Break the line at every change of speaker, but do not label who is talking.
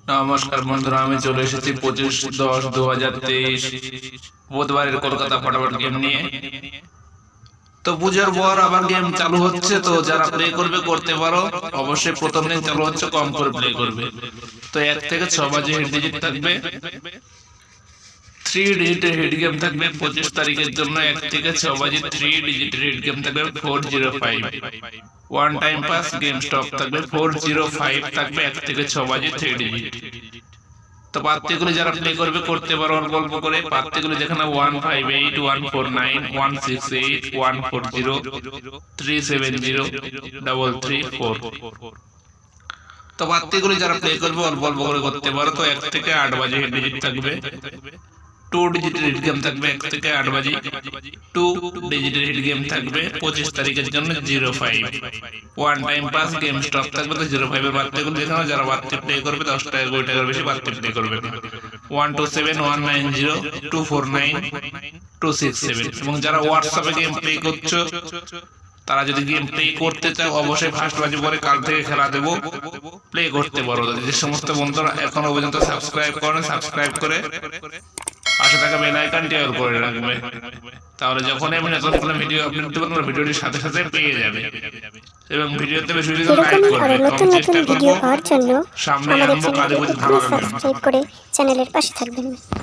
নমস্কার বন্ধুরা, আমি চলে এসেছি 25/10/2023 বুধবারের কলকাতা ফটাফট গেম নিয়ে। তো পুজোর পর আবার গেম চালু হচ্ছে, তো যারা প্লে করবে করতে পারো। অবশ্যই প্রথম দিন চালু হচ্ছে, কম করে প্লে করবে। তো 1 থেকে 6 বাজে হেড ডিজিট থাকবে, 3 ডিজিটের হেড গেম থাকবে 25 তারিখের জন্য। 1 থেকে 6 বাজে 3 ডিজিটের হেড গেম থাকবে 405। One time pass game stop থাকবে 405 থাকবে 1 থেকে 6 বাজে 3 ডিজিট। তো পাত্রগুলো যারা প্লে করবে করতে পারো অল্প অল্প করে। পাত্রগুলো যেখানে 158 149 168 140 370 334। তো পাত্রগুলো যারা প্লে করবে অল্প অল্প করে করতে পারো। তো 1 থেকে 8 বাজে হেড ডিজিট থাকবে, 2 ডিজিটের হিট গেম থাকবে 1 থেকে 8 বাজে। 2 ডিজিটের হিট গেম থাকবে 25 তারিখের জন্য 05। One time pass game stop থাকবে। তো 05 এর বার্তাগুলো যেখানে যারা বার্তা প্লে করবে 10 টাকা 20 টাকার বেশি বার্তা প্লে করবে না। 127 190 249 267। এবং যারা হোয়াটসঅ্যাপে গেম প্লে করছো, তারা যদি গেম প্লে করতে চাও অবশ্যই ফার্স্ট বাজে পরে কাল থেকে খেলা দেবো, প্লে করতে পারো। যে সমস্ত বন্ধুরা এখনো পর্যন্ত সাবস্ক্রাইব করেন, সাবস্ক্রাইব করে পাশে থাকা বেল আইকনটি অন করে রাখবে, তাহলে যখন আমি নতুন কোনো ভিডিও আপলোড দেব তোমরা ভিডিওটির সাথে সাথে পেয়ে যাবে। এবং ভিডিওতে বেশি বেশি লাইক করবে।
নতুন নতুন ভিডিও পাওয়ার জন্য
সামনে
আমাদের
আনবো কালী পুজো
চ্যানেলটি সাবস্ক্রাইব করে চ্যানেলের পাশে থাকবেন।